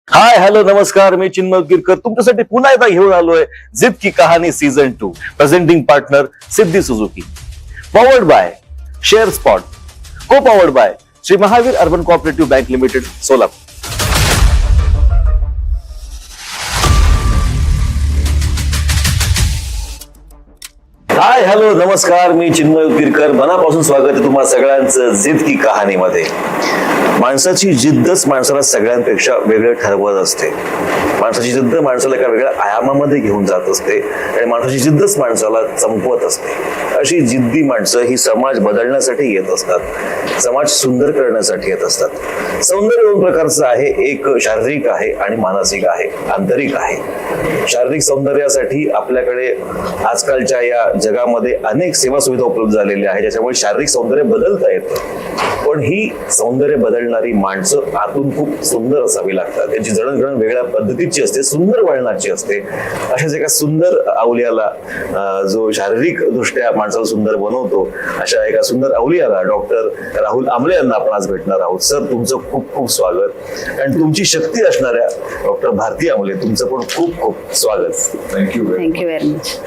हाय hello नमस्कार, मी चिन्मय गिरकर तुमच्यासाठी पुन्हा एकदा घेऊन आलोय जिद की कहाणी season 2. Presenting partner Siddhi Suzuki, powered by Share Spot, co powered by Shri Mahavir Urban Cooperative Bank Limited Solapur. Hi hello नमस्कार, मी चिन्मय गिरकर. मनापासून स्वागत आहे तुम्हा सगळ्यांचं जिद की कहाणीमध्ये. माणसाची जिद्दच माणसाला सगळ्यांपेक्षा वेगळं ठरवत असते. माणसाची जिद्द माणसाला एका वेगळ्या आयामामध्ये घेऊन जात असते आणि माणसाची जिद्दच माणसाला चमकवत असते. अशी जिद्दी माणसं ही समाज बदलण्यासाठी येत असतात, समाज सुंदर करण्यासाठी येत असतात. सौंदर्य दोन प्रकारचं आहे, एक शारीरिक आहे आणि मानसिक आहे, आंतरिक आहे. शारीरिक सौंदर्यासाठी आपल्याकडे आजकालच्या या जगामध्ये अनेक सेवा सुविधा उपलब्ध झालेल्या आहेत, ज्याच्यामुळे शारीरिक सौंदर्य बदलता येतं. पण ही सौंदर्य बदलणारी माणसं आतून खूप सुंदर असावी लागतात. त्यांची जडणघडण वेगळ्या पद्धतीची असते, सुंदर वळणाची असते. अशाच एका सुंदर अवलियाला, जो शारीरिक दृष्ट्या माणसाला सुंदर बनवतो, अशा एका सुंदर अवलियाला डॉक्टर राहुल आमले यांना आपण आज भेटणार आहोत. सर, तुमचं खूप खूप स्वागत. आणि तुमची शक्ती असणाऱ्या डॉक्टर भारती आमले, तुमचं पण खूप खूप स्वागत. Thank you very much.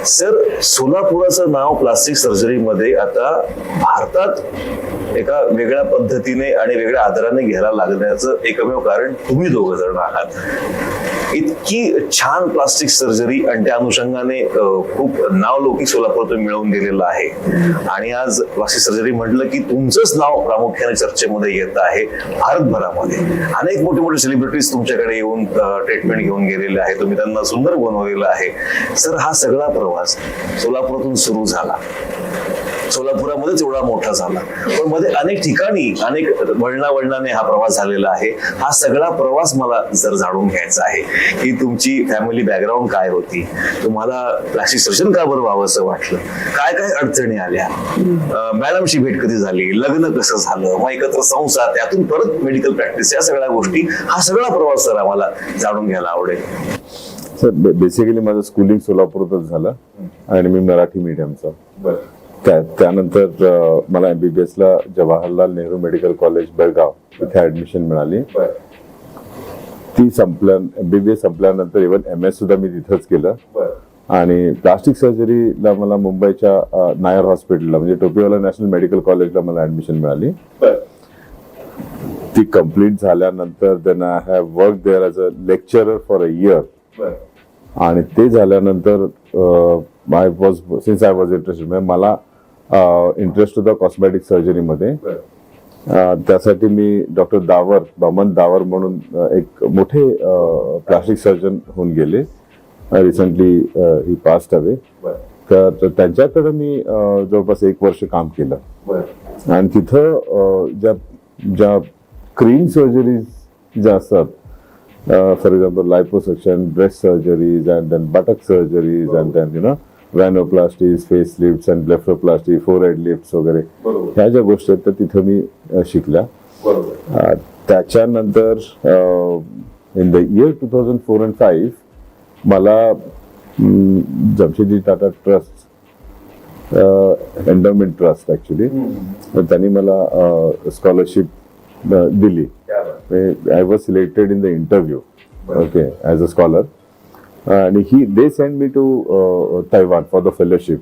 सर, सोलापुराचं नाव प्लास्टिक सर्जरीमध्ये आता भारतात एका वेगळ्या पद्धतीने आणि वेगळ्या आदराने घ्यायला लागण्याचं एकमेव कारण तुम्ही दोघं जण आहात. इतकी छान प्लास्टिक सर्जरी आणि त्या अनुषंगाने खूप नावलौकिक सोलापूर मिळवून दिलेलं आहे. आणि आज प्लास्टिक सर्जरी म्हटलं की तुमचंच नाव प्रामुख्याने चर्चेमध्ये येत आहे. भारतभरामध्ये अनेक मोठे मोठे सेलिब्रिटीज तुमच्याकडे येऊन ट्रीटमेंट घेऊन गेलेले आहे, तुम्ही त्यांना सुंदर बनवलेलं आहे. सर, हा सगळा प्रवास सोलापुरातून सुरू झाला, सोलापुरामध्येच एवढा मोठा झाला, पण मध्ये अनेक ठिकाणी अनेक वळणाने हा प्रवास झालेला आहे. हा सगळा प्रवास मला जर जाणून घ्यायचा आहे की तुमची फॅमिली बॅकग्राऊंड काय होती, तुम्हाला प्लास्टिक सर्जन का बरं व्हावं असं वाटलं, काय काय अडचणी आल्या, मॅडमशी भेट कधी झाली, लग्न कसं झालं, मग एकत्र संसार, त्यातून परत मेडिकल प्रॅक्टिस, या सगळ्या गोष्टी, हा सगळा प्रवास सर आम्हाला जाणून घ्यायला आवडेल. सर, बेसिकली माझं स्कूलिंग सोलापूरतच झालं आणि मी मराठी मीडियमचा. त्यानंतर मला MBBS ला जवाहरलाल नेहरू मेडिकल कॉलेज बेळगाव इथे ऍडमिशन मिळाली. ती MBBS संपल्यानंतर इव्हन MS सुद्धा मी तिथंच केलं. आणि प्लास्टिक सर्जरीला मला मुंबईच्या नायर हॉस्पिटलला, म्हणजे टोपीवाला नॅशनल मेडिकल कॉलेजला मला ऍडमिशन मिळाली. ती कम्प्लीट झाल्यानंतर then I have work there as a lecturer for a year. आणि ते झाल्यानंतर सिन्स आय वॉज इंटरेस्टेड, मला इंटरेस्ट होता कॉस्मेटिक सर्जरीमध्ये. त्यासाठी मी डॉक्टर दामन दावर म्हणून एक मोठे प्लास्टिक सर्जन होऊन गेले. रिसेंटली ही पास्ट अवे. तर त्यांच्याकडे मी जवळपास 1 वर्ष काम केलं. आणि तिथं ज्या क्रीम सर्जरीज ज्या असतात, for example liposuction, breast surgeries, and then buttock surgeries, and then vaginoplasties, face lifts and blepharoplasty, forehead lifts वगैरे, ह्या ज्या गोष्टी आहेत तर तिथं मी शिकल्या. त्याच्यानंतर इन द इयर 2004 and 2005 मला Jamshedji Tata trust, endowment trust actually, त्यांनी मला स्कॉलरशिप दिली. I was selected in the interview, okay, as a scholar, and they sent me to Taiwan for the fellowship.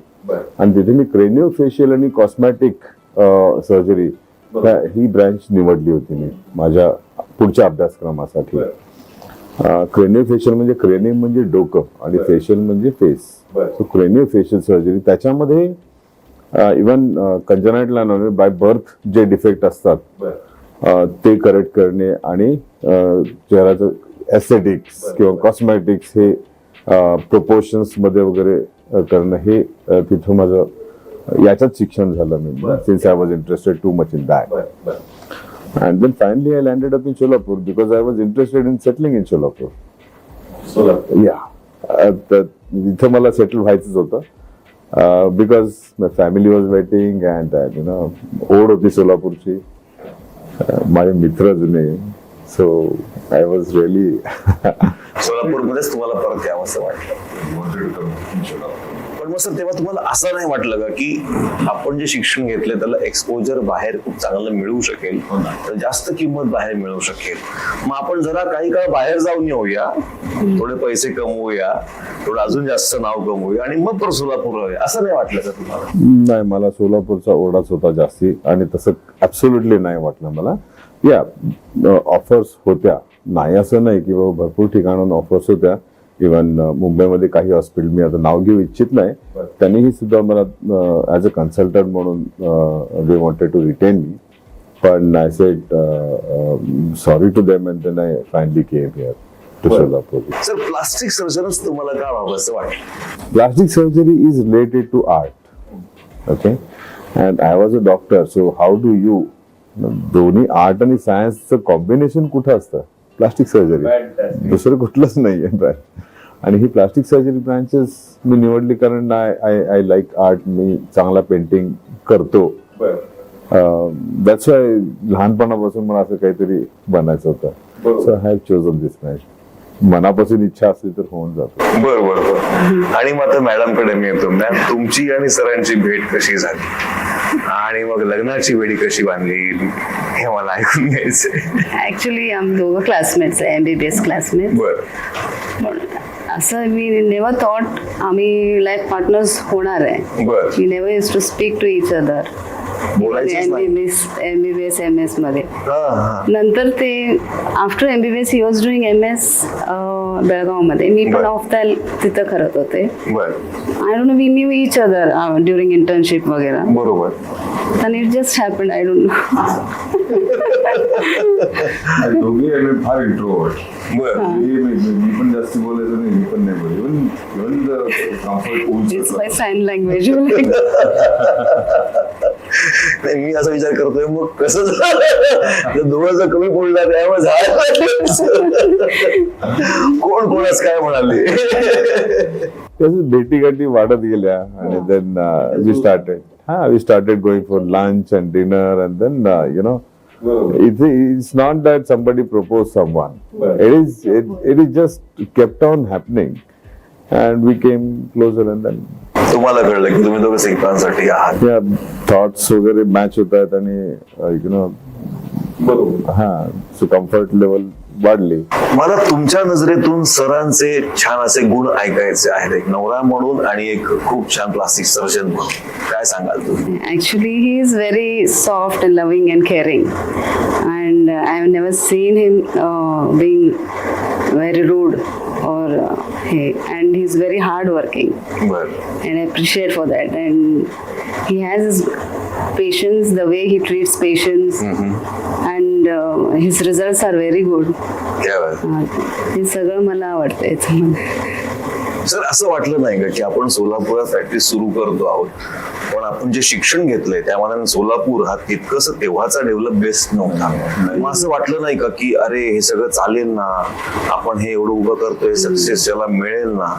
And तिथे मी क्रेनिओफेशियल आणि कॉस्मेटिक सर्जरी ही branch निवडली होती मी माझ्या पुढच्या अभ्यासक्रमासाठी. क्रेनिओफेशियल म्हणजे क्रेनियम म्हणजे डोकं आणि फेशियल म्हणजे फेस. सो क्रेनिओफेशियल सर्जरी, त्याच्यामध्ये इव्हन कंजनायटल बाय बर्थ जे डिफेक्ट असतात ते करेक्ट करणे आणि चेहऱ्याचं एस्थेटिक्स किंवा कॉस्मेटिक्स हे प्रोपोर्शन्स मध्ये वगैरे करणं, हे तिथं माझं याच्यात शिक्षण झालं. मी since I was interested too much in that. And then finally I landed up in Solapur because I was interested in settling in Solapur. Yeah, इथं मला सेटल व्हायचंच होतं because my family was waiting and ओढ होती सोलापूरची, माझे मित्र जुने. सो आय वॉज रिअली सोलापूरमध्येच तुम्हाला परत यावं असं वाटलं. पण मग सर तेव्हा तुम्हाला असं नाही वाटलं का की आपण जे शिक्षण घेतलं त्याला एक्सपोजर बाहेर खूप चांगलं मिळू शकेल, तर जास्त किंमत बाहेर मिळू शकेल, मग आपण जरा काही काळ बाहेर जाऊन येऊया, थोडे पैसे कमवूया, थोडं अजून जास्त नाव कमवूया आणि मग परत सोलापूर राहूया, असं नाही वाटलं का तुम्हाला? नाही, मला सोलापूरचा ओढाच होता जास्ती आणि तसं ऍब्सोल्युटली नाही वाटलं मला. या ऑफर्स होत्या, नाही असं नाही की बाबा भरपूर ठिकाणाहून ऑफर्स होत्या. इव्हन मुंबईमध्ये काही हॉस्पिटल, मी आता नाव घेऊ इच्छित नाही, त्यांनीही सुद्धा मला ऍज अ कन्सल्टंट म्हणून they wanted to retain me, पण I said sorry to them and then I finally came here to Solapur. Sir plastic सर्जनच तुम्हाला का व्हावं असं वाटलं? Plastic surgery is related to art, okay, and I was a doctor, so how do you, दोन्ही art आणि सायन्सचं combination कुठं असतं? प्लास्टिक सर्जरी, दुसरं कुठलंच नाहीये ब्रँच. आणि ही प्लास्टिक सर्जरी ब्रँचेस मी निवडली कारण आय लाईक आर्ट, मी चांगला पेंटिंग करतो. दॅट्स वाय लहानपणापासून मला असं काहीतरी बनायचं होतं. So I have chosen this branch. मनापासून इच्छा असली तर होऊन जातो. बरोबर. आणि मग आता मॅडम कडे मी येतो. मॅम, तुमची आणि सरांची भेट कशी झाली आणि मग लग्नाची वेळी कशी बांधली हे मला ऐकून घ्यायचंय. ऍक्च्युली आम्ही दोघं क्लासमेट्स आहे, MBBS क्लासमेट्स. बर असं मी नेव्हर थॉट आम्ही लाईफ पार्टनर्स होणार आहे. बर. We never use to speak to each other. बोलायचंच नाही. MBBS MS मध्ये. हा. नंतर ते after MBBS he was doing MS बेळगावमध्ये. मी पण बर. ऑफ तिथं करत होते. बर. I don't know, we knew each other during internship वगैरे. बरोबर. आणि it just happened, I don't know. दोघे फार इंट्रोवर्ट. बर. मी पण जास्त बोलायचो नाही, मी पण नाही बोलले. It's by sine language. नाही, मी असा विचार करतोय मग कसं झालं दोघं जर कमी बोलणार त्यामुळे झालं कोण कोणाच काय म्हणाले. भेटी गाठी वाढत गेल्या आणि then we started going for lunch and dinner and then it's not that somebody proposed someone. It is just kept on happening and we came closer and then तुम्हाला कळलं की तुम्ही दोघं सिंकांसाठी आहात. थॉट्स वगैरे मॅच होत आहेत आणि सो कम्फर्ट लेवल वाढली. मला तुमच्या नजरेतून सरांचे छान असे गुण ऐकायचे आहेत, एक नवरा म्हणून आणि एक खूप छान प्लास्टिक सर्जन म्हणून. काय सांगाल तुम्ही? Actually, he is very soft and loving and caring, and I have never seen him being very rude and he's very hardworking, बर. and I appreciate for that. And he has his patience, the way he treats patients, and his results are very good. क्या बात. हे सगळं मला आवडतं याच्यामध्ये. Sir असं वाटलं नाही का की आपण सोलापुरात प्रॅक्टिस सुरू करतो आहोत, पण आपण जे शिक्षण घेतलंय त्या मानाने सोलापूर हा तितकस तेव्हाचा डेव्हलप बेस्ट नव्हता. मग असं वाटलं नाही का की अरे हे सगळं चालेल ना, आपण हे एवढं उभं करतोय, सक्सेस ज्याला मिळेल ना,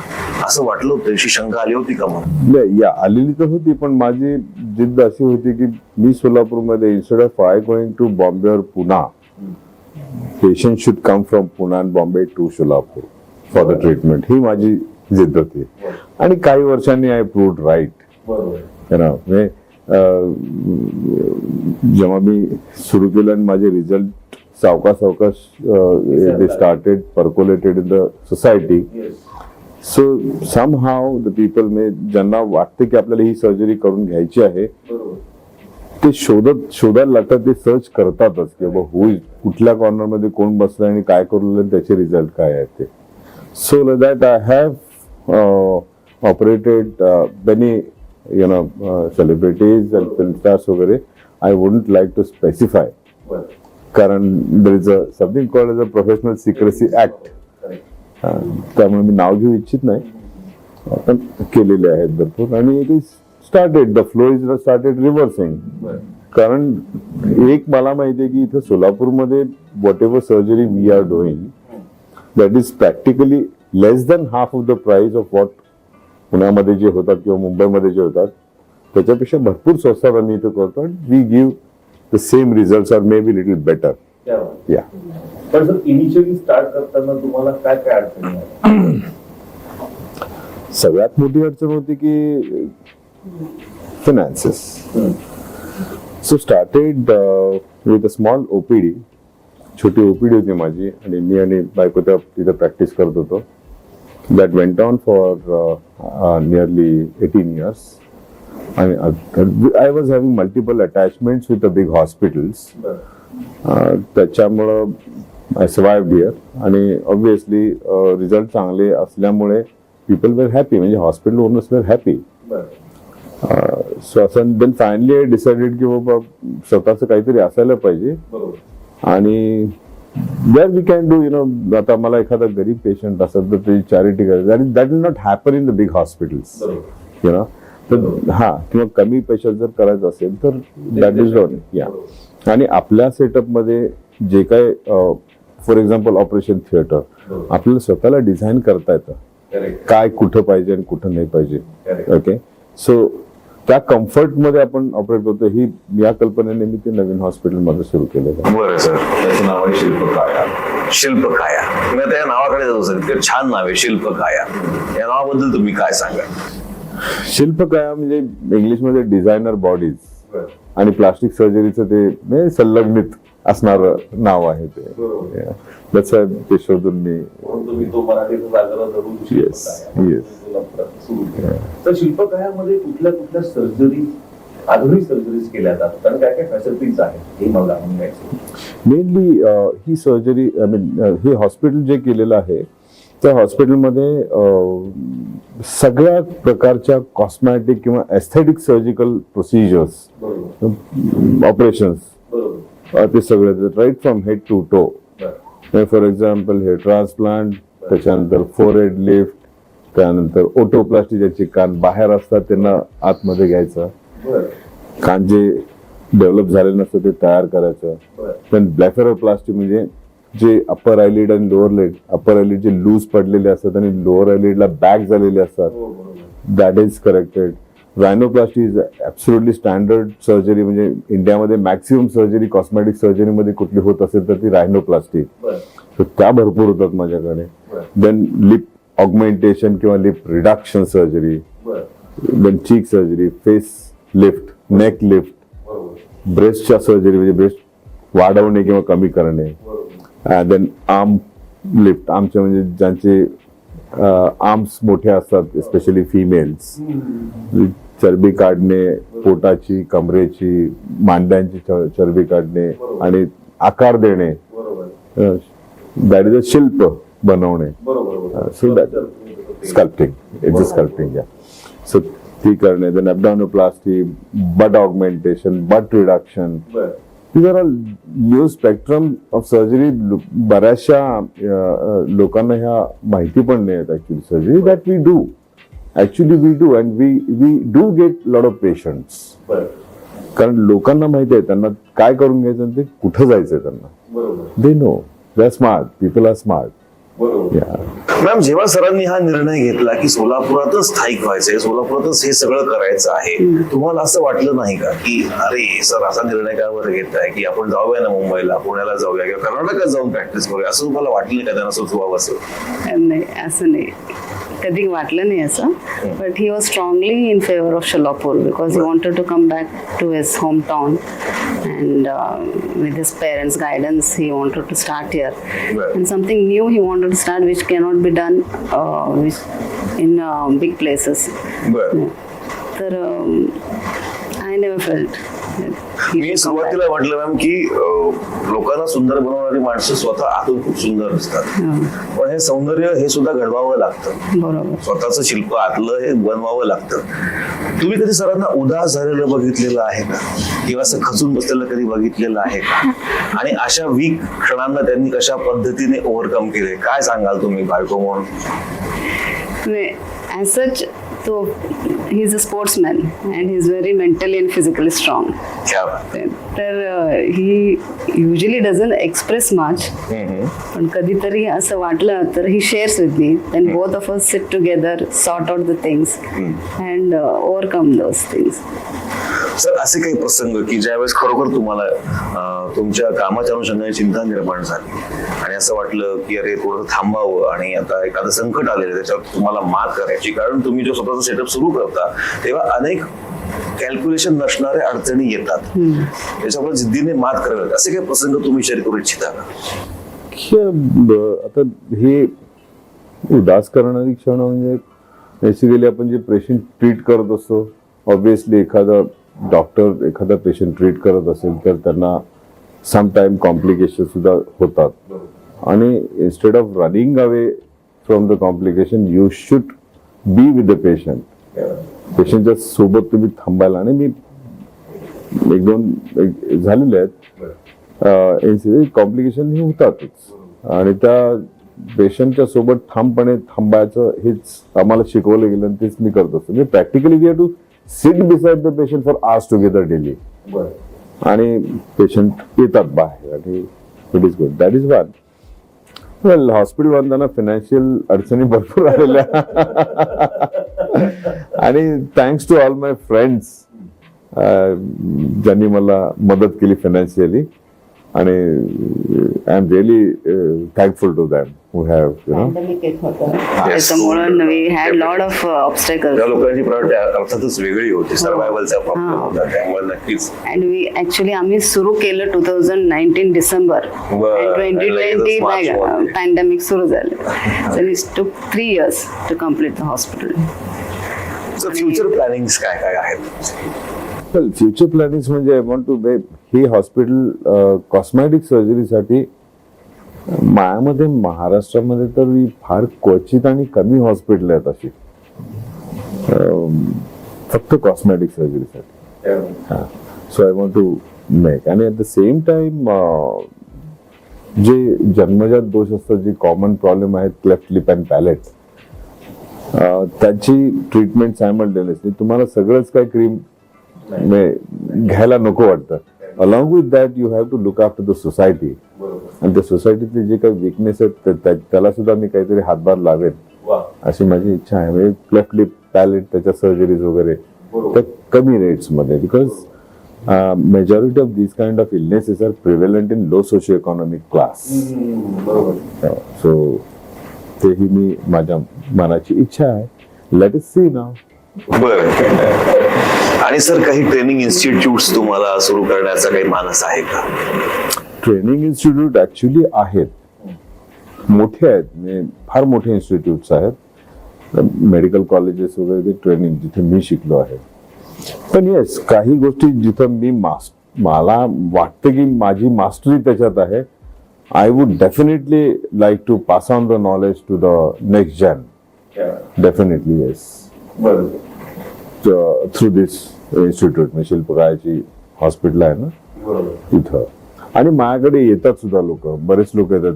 असं वाटलं होतं? अशी शंका आली होती का? मग आलेली तर होती, पण माझी जिद्द अशी होती की मी सोलापूरमध्ये instead of I going to Bombay और Poona, patient should come from Poona and Bombay to Solapur for the treatment. ही माझी जिद्द होती आणि काही वर्षांनी आय प्रूव्ड राईट. जेव्हा मी सुरू केलं आणि माझे रिझल्ट सावकाश they started percolated in the society. So somehow the people ज्यांना वाटते की आपल्याला ही सर्जरी करून घ्यायची आहे ते शोधायला लागतात, ते सर्च करतातच की बाबा कुठल्या कॉर्नर मध्ये कोण बसलं आणि काय करू त्याचे रिझल्ट काय आहेत ते. So that I have operated many celebrities and film stars वगैरे. I wouldn't like to specify कारण there is something called as a professional secrecy act. त्यामुळे मी नाव घेऊ इच्छित नाही, पण केलेले आहेत भरपूर आणि it is started, the flow is started reversing. कारण एक मला माहिती आहे की इथे सोलापूरमध्ये whatever surgery we are doing, that is practically less than half of the price of what पुण्यामध्ये जे होतात किंवा मुंबईमध्ये जे होतात त्याच्यापेक्षा भरपूर स्वस्तात आम्ही इथे करतो. We give the same results or maybe little better. या पण सर इनिशियली स्टार्ट करताना तुम्हाला काय काय अडचणी आल्या? सगळ्यात मोठी अडचण होती की finances. So started with a small OPD. छोटी ओपीडी होती माझी आणि मी आणि बायको तिथे प्रॅक्टिस करत होतो. That went on for nearly 18 years. आणि I was having multiple attachments with the big hospitals. त्याच्यामुळं आय सर्वाइव्ड हिअर. आणि ऑब्विसली रिझल्ट चांगले असल्यामुळे पीपल वेर हॅपी, म्हणजे hospital owners were happy. So असं देन फायनली आय डिसाइडेड की बाबा स्वतःच काहीतरी असायला पाहिजे. आणि देअर वी कॅन डू आता मला एखादा गरीब पेशंट असेल तर त्याची चॅरिटी करायची. That will not happen in the big hospitals. तर हा, किंवा कमी पैशात जर करायचं असेल तर दॅट इज डन. या, आणि आपल्या सेटअप मध्ये जे काय फॉर एक्झाम्पल ऑपरेशन थिएटर आपल्याला स्वतःला डिझाईन करता येतं, काय कुठं पाहिजे आणि कुठं नाही पाहिजे. ओके, सो त्या कम्फर्ट मध्ये आपण ऑपरेट करतो. ही या कल्पनेने मी ते नवीन हॉस्पिटल मध्ये सुरू केलं. बरं सर, त्याचं नाव आहे शिल्पकाया. शिल्पकाया, मी त्या नावाकडे जातो सर. इतकं छान नाव आहे शिल्पकाया. या नावाबद्दल तुम्ही काय सांगाल? शिल्पकाया म्हणजे इंग्लिशमध्ये डिझायनर बॉडीज आणि प्लास्टिक सर्जरीचं ते संलग्नित असणार नाव आहे ते. ते शोधून मी तर शिल्पकायामध्ये कुठल्या कुठल्या सर्जरी, आधुनिक सर्जरीज केल्या जातात आणि काय काय फॅसिलिटीज आहेत हे मला सांगायचं. Mainly he surgery, I mean हे हॉस्पिटल जे केलेलं आहे त्या हॉस्पिटलमध्ये सगळ्या प्रकारच्या कॉस्मॅटिक किंवा एस्थेटिक सर्जिकल प्रोसिजर्स, ऑपरेशन्स ते सगळे right from head to toe. For example हे ट्रान्सप्लांट, त्याच्यानंतर फोरहेड लिफ्ट, त्यानंतर ओटोप्लास्टी, ज्याचे कान बाहेर असतात त्यांना आतमध्ये घ्यायचं, कान जे डेव्हलप झाले नसतं ते तयार करायचं. देन ब्लेफेरोप्लास्टी म्हणजे जे अप्पर आयलिड आणि लोअर लिड, अप्पर आयलिड जे लूज पडलेले असतात आणि लोअर आयलिडला बॅक झालेले असतात, that is corrected. Rhinoplasty is absolutely standard surgery. म्हणजे इंडियामध्ये मॅक्सिमम सर्जरी कॉस्मेटिक सर्जरीमध्ये कुठली होत असेल तर ती रायनोप्लास्टी. तर त्या भरपूर होतात माझ्याकडे. देन लिप ऑगमेंटेशन किंवा lip reduction surgery, then cheek surgery, face lift, neck lift, ब्रेस्टच्या सर्जरी म्हणजे ब्रेस्ट वाढवणे किंवा कमी करणे. देन आर्म लिफ्ट, आर्मचे म्हणजे ज्यांचे आर्म्स मोठे असतात, स्पेशली फिमेल्स, चरबी काढणे, पोटाची, कमरेची, मांड्यांची चरबी काढणे आणि आकार देणे. दॅट इज अ शिल्प बनवणे. So that sculpting, it's a sculpting. Yeah, so ती करणे. Then abdominoplasty, butt augmentation, butt reduction. These are all new spectrum of surgery. बऱ्याचशा लोकांना ह्या माहिती पण नाही आहेत actually surgery that we do. Actually we do and we do get lot of patients. कारण लोकांना माहिती आहे त्यांना काय करून घ्यायचं आणि ते कुठं जायचंय त्यांना. They know, they are smart, people are smart. Ma'am, जेव्हा सरांनी हा निर्णय घेतला की सोलापुरातच स्थायिक व्हायचंय, सोलापुरातच हे सगळं करायचं आहे, तुम्हाला असं वाटलं नाही का की अरे सर असा निर्णय का बरं घेताय की आपण जाऊया ना मुंबईला, पुण्याला जाऊया किंवा कर्नाटकात जाऊन प्रॅक्टिस करूया, असं तुम्हाला वाटलं नाही का त्यांना सुचवावं असं? नाही, असं नाही, कधी वाटलं नाही असं. But he was strongly in favour of Solapur because he wanted to come back to his home town and with his parents' guidance he wanted to start here. And something new he wanted to start which cannot be done in big places. तर I never felt मी सुरुवातीला म्हटलं ma'am की लोकांना सुंदर बनवणारी माणसं स्वतः आतून खूप सुंदर असतात, पण हे सौंदर्य हे सुद्धा घडवावं लागतं. बरोबर, स्वतःचं शिल्प आतलं हे बनवावं लागतं. तुम्ही कधी सरांना उदास झालेलं बघितलेलं आहे का, किंवा असं खचून बसलेलं कधी बघितलेलं आहे का? आणि अशा वीक क्षणांना त्यांनी कशा पद्धतीने ओव्हरकम केले, काय सांगाल तुम्ही बायको म्हणून? as such, so he's a sportsman and he's very mentally and physically strong. तर he usually doesn't express much. पण कधीतरी असं वाटलं तर he shares with me. Then both of us sit together, sort out the things and overcome those things. Sir असे काही प्रसंग की ज्यावेळेस खरोखर तुम्हाला तुमच्या कामाच्या अनुषंगाने चिंता निर्माण झाली आणि असं वाटलं की अरे थोडं थांबावं आणि आता एखादं संकट आलेलं त्याच्यावर तुम्हाला मात करायची, कारण तुम्ही जो स्वतःचा सेटअप सुरू करता तेव्हा अनेक कॅल्क्युलेशन नसणाऱ्या अडचणी येतात, त्याच्यामुळे जिद्दीने मात करावी, असे काही प्रसंग तुम्ही शेअर करू इच्छिता का? आता हे उदास करणारी क्षण म्हणजे बेसिकली आपण जे पेशंट ट्रीट करत असतो, ऑब्विसली एखादा डॉक्टर एखादा पेशंट ट्रीट करत असेल तर त्यांना सम टाइम कॉम्प्लिकेशन सुद्धा होतात आणि instead of running away from the complication you should be with the पेशंटच्या सोबत तुम्ही थांबायला. आणि मी एक दोन झालेले आहेत कॉम्प्लिकेशन हे होतातच आणि त्या पेशंटच्या सोबत ठामपणे थांबायचं हेच आम्हाला शिकवलं गेलं आणि तेच मी करत असतो. Practically we have to sit beside the patient for hours together daily आणि पेशंट येतात बाहेर आणि it is good. That is one. Well, hospital बांधताना फायनान्शियल अडचणी भरपूर आलेल्या आणि thanks to all my friends ज्यांनी मला मदत केली फायनान्शियली आणि I am really thankful to them who have Pandemic येत होतं. त्याच्यामुळे we had lot of obstacles. त्या लोकांची प्रायोरिटी अर्थातच वेगळी होती, सर्वायवलचा प्रॉब्लेम होता, त्यामुळे नक्कीच. अँड वी ऍक्च्युली आम्ही सुरू केलं 2019 डिसेंबर बरं. 2020 मार्च मध्ये. पॅन्डेमिक सुरू झालं. So it took 3 years to complete the hospital. Future planning काय काय आहेत? फ्युचर प्लॅनिंग म्हणजे आय वॉन्ट टू हे हॉस्पिटल कॉस्मॅटिक सर्जरीसाठी मायामध्ये महाराष्ट्रामध्ये तर फार क्वचित आणि कमी हॉस्पिटल आहेत अशी फक्त कॉस्मॅटिक सर्जरीसाठी. So I want to make आणि ॲट द सेम टाइम जे जन्मजात दोष असतात, जे कॉमन प्रॉब्लेम आहेत क्लेफ्ट लिप अँड पॅलेट, त्याची ट्रीटमेंट सायमल्टेनियसली. तुम्हाला सगळंच काय क्रीम घ्यायला नको वाटतं. Along with that you have to look after the society आणि त्या सोसायटीतले जे काही विकनेस आहेत त्याला सुद्धा मी काहीतरी हातभार लावेन अशी माझी इच्छा आहे. म्हणजे क्लेफ्ट लिप पॅलेट त्याच्या सर्जरीज वगैरे त्या कमी रेट्स मध्ये, because majority of this kind of illnesses are prevalent in low socio economic class. So तेही मी माझ्या मनाची इच्छा आहे. Let us see now. बरं. आणि सर काही ट्रेनिंग इन्स्टिट्यूट तुम्हाला सुरू करण्याचा काही मानस आहे का? ट्रेनिंग इन्स्टिट्यूट ऍक्च्युली आहेत, मोठे आहेत, म्हणजे फार मोठे इन्स्टिट्यूट्स आहेत, मेडिकल कॉलेजेस वगैरे, ते ट्रेनिंग जिथे मी शिकलो आहे. पण येस, काही गोष्टी जिथं मी मला वाटतं की माझी मास्टरी त्याच्यात आहे, I would definitely like to pass on the knowledge to the next gen. Definitely yes. Through this institute, म्हणजे शिल्पकलाची हॉस्पिटल आहे ना तिथं. आणि माझ्याकडे येतात सुद्धा लोक, बरेच लोक येतात.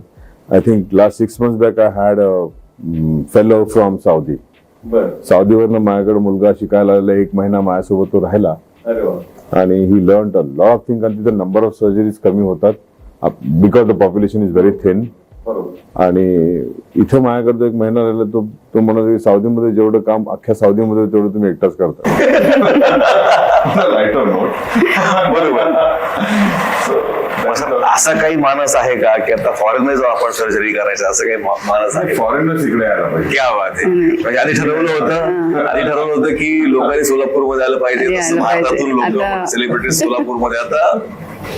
I think last 6 months back I had a fellow from Saudi. साऊदीवरनं माझ्याकडे मुलगा शिकायला आलेला, 1 महिना माझ्यासोबत तो राहिला आणि he learn a lot of thing. आणि तिथं नंबर ऑफ सर्जरीज कमी होतात because the population is very thin. आणि इथं माझ्याकडे 1 महिना राहिला, तो म्हणत साऊदीमध्ये जेवढं काम अख्ख्या साऊदीमध्ये तेवढं तुम्ही एकटाच करता. असा काही मानस आहे का की आता फॉरेनर जाऊ आपण सर्जरी करायचं, असं काही मानस आहे? फॉरेनर इकडे आला पाहिजे. क्या बात आहे. म्हणजे आधी ठरवलं होतं की लोकांनी सोलापूरमध्ये आलं पाहिजे, तसं भारतातून लोक सेलिब्रिटी सोलापूरमध्ये आता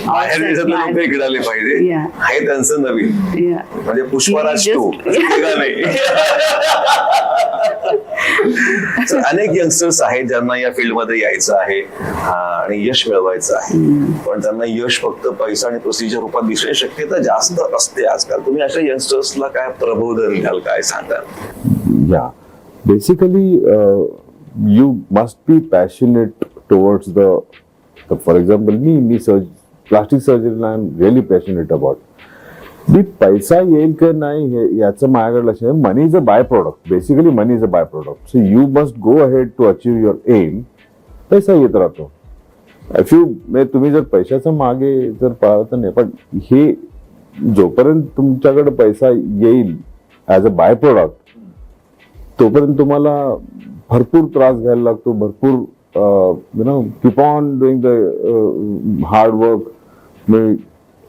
बाहेर देशातले लोक इकडे आले पाहिजे. हे त्यांचं नवीन, म्हणजे पुष्पराज 2 नाही. अनेक यंगस्टर्स आहेत ज्यांना या फील्डमध्ये यायचं आहे आणि यश मिळवायचं आहे, पण त्यांना यश फक्त पैसा आणि प्रसिद्धीच्या रूपात दिसण्याची शक्यता जास्त असते आजकाल. तुम्ही अशा यंगस्टर्सला काय प्रबोधन द्याल, काय सांगाल? Yeah basically you must be passionate towards the, for example मी प्लास्टिक सर्जरीला I am really passionate about. मी पैसा येईल का नाही याचं माझ्याकडे लक्ष आहे. Money is a by product, basically money is a by product. So you must go ahead to achieve your aim. पैसा येत राहतो. इफ यू तुम्ही जर पैशाच्या मागे जर पाहत नाही, पण हे जोपर्यंत तुमच्याकडे पैसा येईल ऍज अ बाय प्रोडक्ट, तोपर्यंत तुम्हाला भरपूर त्रास घ्यायला लागतो, भरपूर keep on doing the hard work,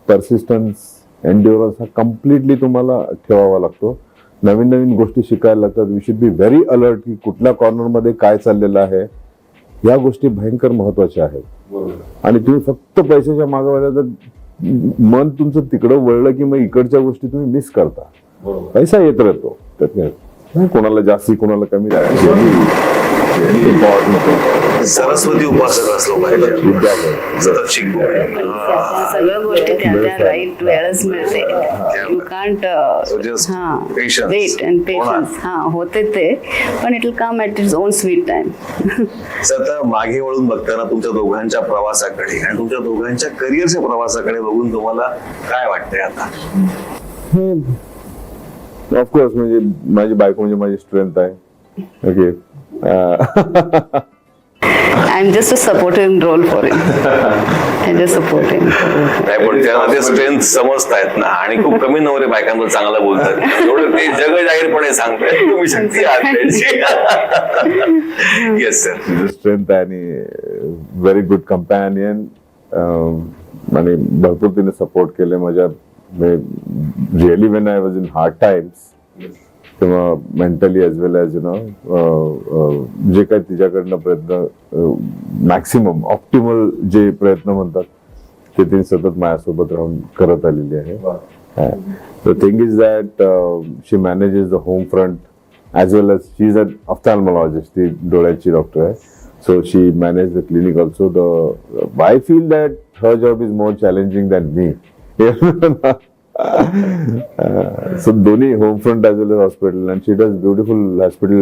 persistence, endurance हा कम्प्लिटली तुम्हाला ठेवावा लागतो. नवीन नवीन गोष्टी शिकायला लागतात. We should be very alert की कुठल्या कॉर्नरमध्ये काय चाललेलं आहे. या गोष्टी भयंकर महत्वाच्या आहेत. आणि तुम्ही फक्त पैशाच्या मागे वळला तर मन तुमचं तिकडं वळलं की मग इकडच्या गोष्टी तुम्ही मिस करता. पैसा येत राहतो, त्यात काय कोणाला जास्ती कोणाला कमी सरस्वती उपासक असलो पाहिजे, सतत शिकतो. सगळ्या गोष्टी त्या राईट वेळच मिळते. You can't wait and patience. होते ते, पण it will come at its own sweet time. आता मागे वळून बघताना तुमच्या दोघांच्या प्रवासाकडे आणि तुमच्या दोघांच्या करिअरच्या प्रवासाकडे बघून तुम्हाला काय वाटतंय आता? ऑफकोर्स म्हणजे माझी बायको म्हणजे माझी स्ट्रेंथ आहे. Okay, I am just a supportive role for him. I just support him. नाही, पण त्यांना ते स्ट्रेंथ समजतायत ना, आणि खूप कमी नवरे बायकांवर चांगलं बोलतात. एवढं ते जग जाहीरपणे सांगतायत तुम्ही शक्ती आहात त्यांची. Yes sir. स्ट्रेंथ आणि व्हेरी गुड कंपॅनियन. आणि भरपूर तिने सपोर्ट केले माझ्या. Really when I was in hard times तेव्हा मेंटली एज वेल एज जे काही तिच्याकडनं प्रयत्न, मॅक्सिमम ऑप्टिमल जे प्रयत्न म्हणतात ते तिने सतत माझ्यासोबत राहून करत आलेली आहे. The thing is that she manages the home front as well as she is a ophthalmologist. ती डोळ्याची डॉक्टर आहे. So she managed the clinic also. I feel that her job is more challenging than me. So Dhoni home front as well as hospital, and she does beautiful hospital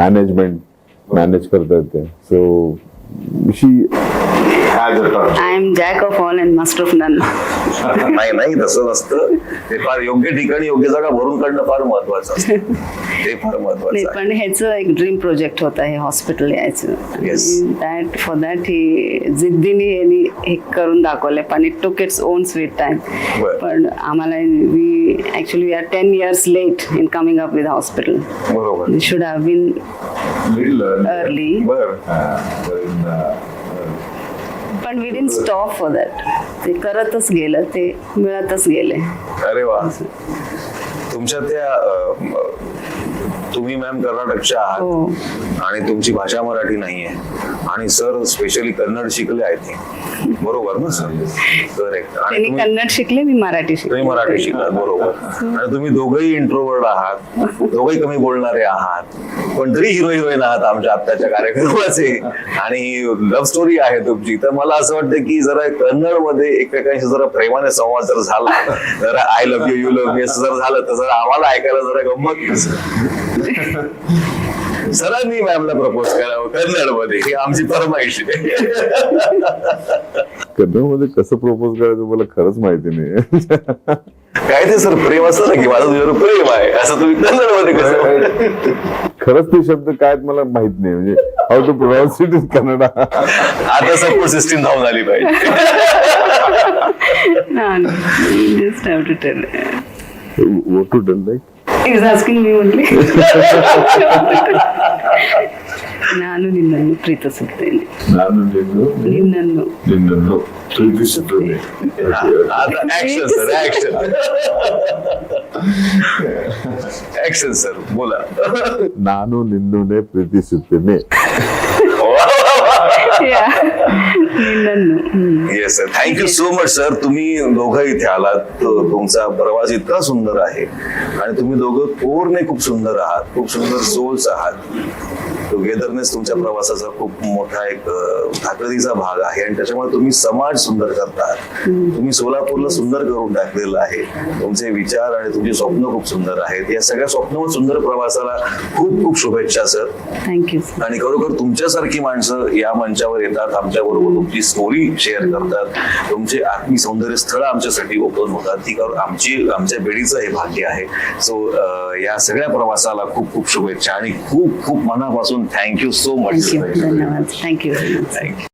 manage करता येते. So she has a touch. I am jack of all and master of none. नाही तसं नसतं. ते फार योग्य ठिकाणी योग्य जागा भरून काढणं फार महत्वाचं असतं. ते फार महत्वाचं आहे. पण ह्याचं एक ड्रीम प्रोजेक्ट होता हे हॉस्पिटल यायचं. Yes. दॅट फॉर दॅट ही जिद्दीने यांनी हे करून दाखवलंय. पण it took its own sweet time. बरं. पण आम्हाला we are 10 years late in coming up with hospital. बरोबर. We should have been early. बर. पण we didn't stop for that. ते करतच गेलं, ते मिळतच गेले. अरे वा. तुमच्या त्या तुम्ही मॅम कर्नाटकच्या आहात. हो. आणि तुमची भाषा मराठी नाहीये, आणि सर स्पेशली कन्नड शिकले आहेत. बरोबर ना सर? करेक्ट. आणि त्यांनी कन्नड शिकले, मी मराठी शिकले. तुम्ही मराठी शिकलात. बरोबर. आणि तुम्ही दोघंही इंट्रोवर्ड आहात, दोघंही कमी बोलणारे आहात, पण तरी हिरो हिरोईन आहात आमच्या आत्ताच्या कार्यक्रमाचे. आणि लव्ह स्टोरी आहे तुमची. तर मला असं वाटतं की जरा कन्नड मध्ये एकमेकांशी जरा प्रेमाने संवाद जर झाला, जरा I love you, you love me असं जर झालं तर जरा आम्हाला ऐकायला जरा गंमत. सरांनी मॅमला प्रपोज करावं कन्नड मध्ये, ही आमची फरमाईश आहे. कन्नड मध्ये कसं प्रपोज करायचं मला खरंच माहिती नाही. काय ते सर प्रेम असतं ना की माझं तुझ्यावर प्रेम आहे, असं तुम्ही कन्नड मध्ये कसं? खरंच ते शब्द काय मला माहित नाही. म्हणजे how to pronounce it in Kannada. आता सपोर्ट सिस्टीम धावून आली पाहिजे. Just have to tell. What to tell, like? He's asking me only. ನಾನು ನಿನ್ನನ್ನು ಪ್ರೀತಿಸುತ್ತೇನೆ. ನಿನ್ನನ್ನು ಪ್ರೀತಿಸುತ್ತೇನೆ. आता ऍक्शन सर, ऍक्शन सर बोला. ನಾನು ನಿನ್ನನ್ನೇ ಪ್ರೀತಿಸುತ್ತೇನೆ. Yes sir, thank you so much sir. तुम्ही दोघं इथे आलात. तुमचा प्रवास इतका सुंदर आहे, आणि तुम्ही दोघं कोरने खूप सुंदर आहात, खूप सुंदर सोल्स आहात. टुगेदरनेस तुमच्या प्रवासाचा खूप मोठा एक ताकदीचा भाग आहे, आणि त्याच्यामुळे तुम्ही समाज सुंदर करतात. तुम्ही सोलापूरला सुंदर करून टाकलेलं आहे. तुमचे विचार आणि तुमची स्वप्न खूप सुंदर आहेत. या सगळ्या स्वप्न व सुंदर प्रवासाला खूप खूप शुभेच्छा सर. थँक्यू. आणि खरोखर तुमच्यासारखी माणसं या मंचावर येतात, आमच्या बरोबर तुमची स्टोरी शेअर करतात, तुमचे आत्मिक सौंदर्य स्थळ आमच्यासाठी ओपन होतात. ती आमच्या बेडीचं हे भाग्य आहे. सो या सगळ्या प्रवासाला खूप खूप शुभेच्छा, आणि खूप खूप मनापासून थँक्यू सो मच. धन्यवाद. थँक्यू. थँक्यू.